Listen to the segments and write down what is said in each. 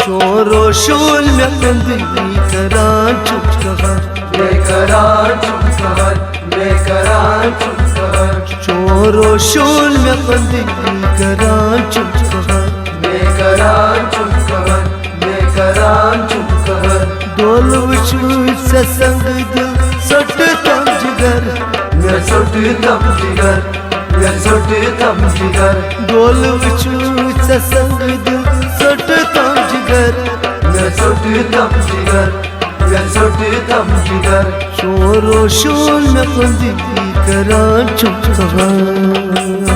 Sorrow शोल में बंदी करां चुप कहर मैं करां चुप कहर मैं करां चुप कहर शोरो शोल में बंदी करां चुप कहर मैं करां चुप कहर मैं करां चुप कहर डोल वचू ससंग दिल सट तम जिगर मैं सट तम जिगर मैं सट तम जिगर डोल वचू ससंग दिल सट तम जिगर मैं सट तम जिगर मैं सट तम जिगर शोरो शोल में बंदी करां चुप कहर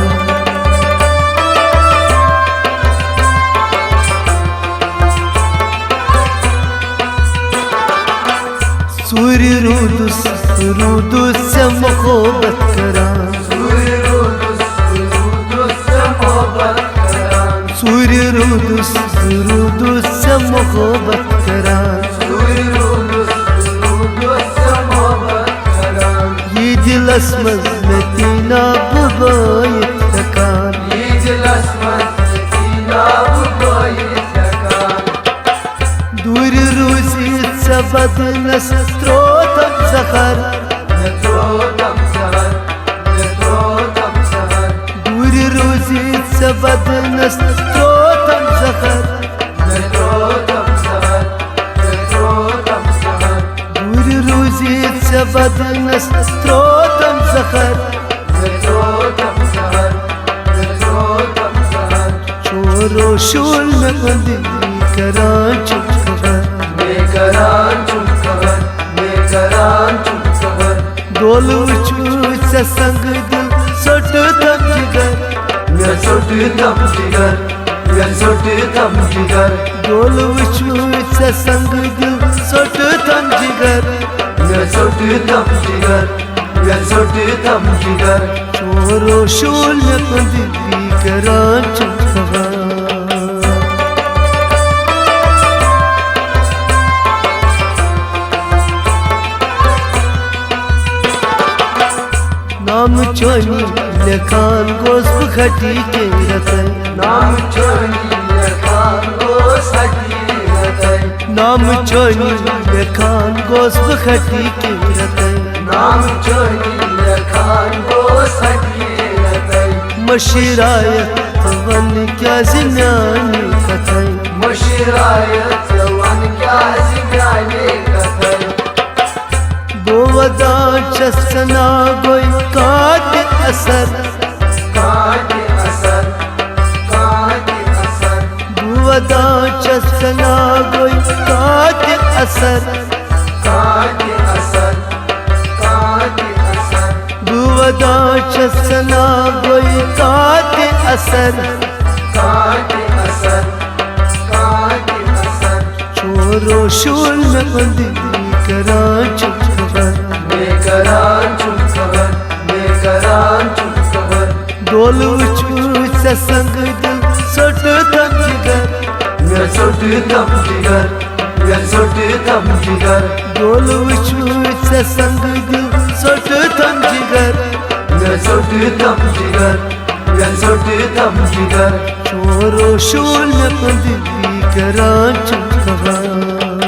सूर्य रुदुस से मोहब्बत करां सूर्य रुदुस से मोहब्बत करां सूर्य रुदुस से मोहब्बत करां सूर्य रुदुस से मोहब्बत करां ये दिल असमत में तीना बुबायत तकान ये दिल असमत में तीना बुबायत तकान दूर रोजी सबदनस स्त्रोतम सखर यत्रोतम सहर यत्रोतम सहर दूर रोजी सबदनस स्त्रोतम सखर यत्रोतम सहर यत्रोतम सहर दूर रोजी सबदनस स्त्रोतम सखर यत्रोतम सहर यत्रोतम सहर शोरो शोल में बंदी करां चुप कहर मैं करां चुप कहर मैं करां चुप कहर डोल वचू ससंग दिल सट तम जिगर मैं सट तम जिगर मैं सट तम जिगर डोल वचू ससंग दिल सट तम जिगर मैं सट तम जिगर मैं सट तम जिगर शोरो शोल में बंदी करां चुप कहर नाम चोनी लखान गोस्प खटी के रतन नाम चोनी लखान गोस्ती रतन नाम चोनी लखान गोस्प खटी के रतन नाम चोनी लखान गोस्ती रतन मशिरायत वन क्या जिन्यानी कथन मुशिरायत वन क्या जिम्याने कथन बोवदा चसना गोई काट असर काटे असर काटे असर बोवदा चसना गोई काट असर काटे असर काटे असर बोवदा चसना गोई काट असर काटे असर काटे असर शोरो शोल में बंदी करां चुप कहर मैं करां चुप कहर मैं करां चुप कहर डोल वचू ससंग दिल सट तम जिगर मैं सट तम जिगर मैं सट तम जिगर डोल वचू ससंग दिल सट तम जिगर मैं सट तम जिगर मैं सट तम जिगर शोरो शोल में बंदी करां चुप कहर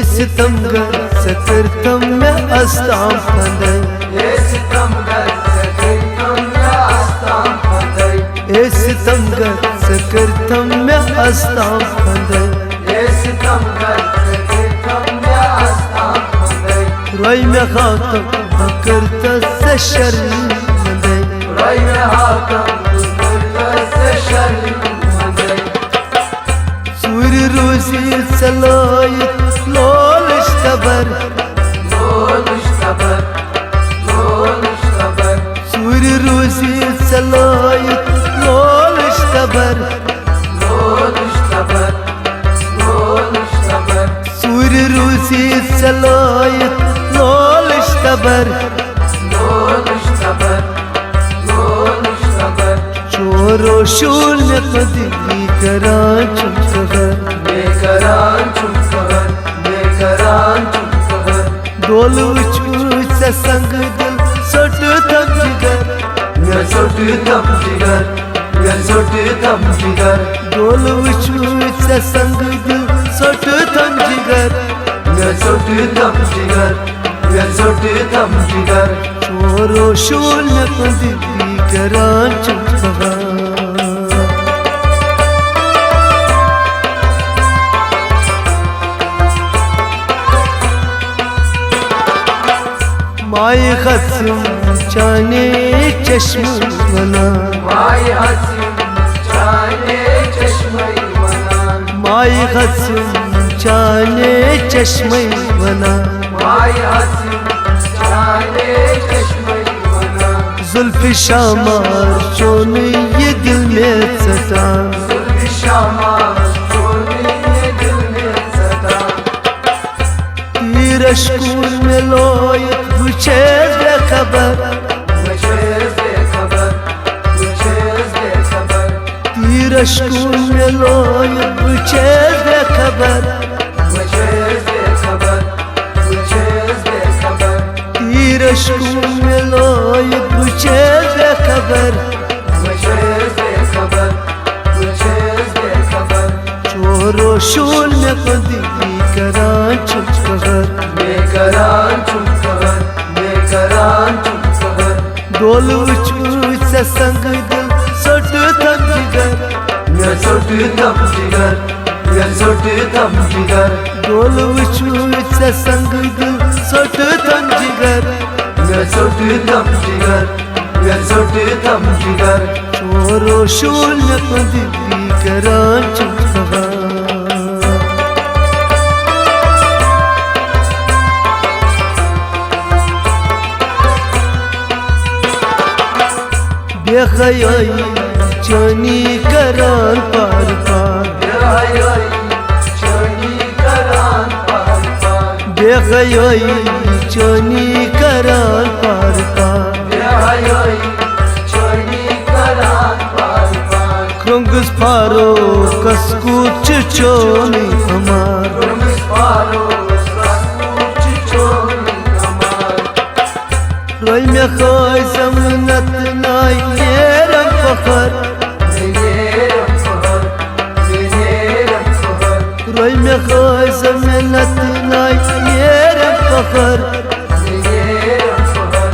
सितमगर सकरतम में अस्ताम फंदई सितमगर सकरतम में अस्ताम फंदई सितमगर सकरतम में अस्ताम फंदई सितमगर सकरतम में अस्ताम फंदई रोई में खातम करता से शर्म फंदई रोई में हाकम करता से शर्म फंदई सूर्य रोजी सलायत लोलिश तबर सूर्य रोजी सलायत लोलिश तबर सूर्य रोजी सलायत लोलिश तबर शोरो शोल में बंदी करां चुप कहर मैं करां चुप कहर मैं करां चुप कहर डोल वचू ससंग tam jigar, yan sot tam jigar, डोल वुचु संग दिल सोट तम जिगर yan sot tam jigar, yan sot tam jigar. चोरो शूल पदी करां चुपगा माय खसम चाने चश्म बना May hasim chane chashmai wana, माय खसम चाने चश्म बना may hasim chane chashmai wana. जुल्फ शामार चोन ये दिल में सता Zulfi shama choni ye dil mein sata. तीर अश्कूर में लोयत बुछे खबर Mujhe se khabar, mujhe se khabar, तीर अश्कूर में लोयत बुछे खबर mujhe se khabar, mujhe se khabar, तीर अश्कूर में लोयत बुछे खबर mujhe se khabar, mujhe se khabar. चोरो शूल में पदी करां चुपगर मैं करां चुप कबर, मैं करां चुप कबर. डोल वुचु संग दिल सोट तम जिगर Yan sot tam jigar, yan sot tam jigar, डोल वुचु संग दिल सोट तम जिगर yan sot tam jigar, yan sot tam jigar. चोरो शूल में पदी करां चुपगर बेखयाई जानी करान पार पार Yay chani karan par par, बेखयाई जानी करान पार पार yay chani karan par par. क्रंगस pharaoh कसकुच चोनी हमार Rumis paro saskuch choni amar. रोई में खोई जमनत नाई येरम फखर Meyeram fahar, meyeram fahar, रोई में खोई जमनत नाई येरम फखर meyeram fahar,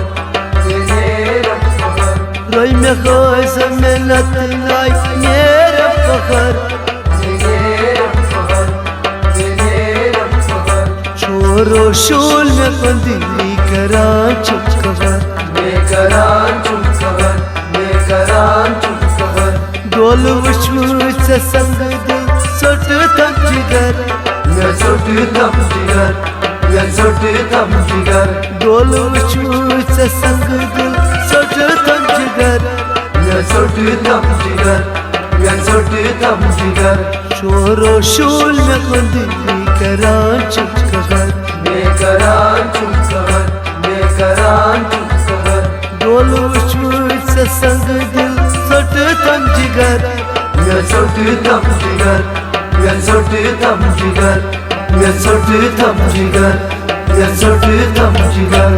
meyeram fahar, रोई में खोई जमनत नाई येरम फखर meyeram fahar, meyeram fahar. चोरो शूल में पदी करां चुपकर मैं करां चुप कबर, मैं करां चुप कबर. डोल वुचु संग दिल सोट तम जिगर Yan sot tam jigar, yan sot tam jigar, डोल वुचु संग दिल सोट तम जिगर yan sot tam jigar, yan sot tam jigar. चोरो शूल में पदी करां चुपकर मैं करां चुप कबर, मैं करां चुप कबर. डोल वुचु संग दिल सोट तम जिगर Yan sot tam jigar, yan sot tam jigar, yan sot tam jigar, yan sot tam jigar.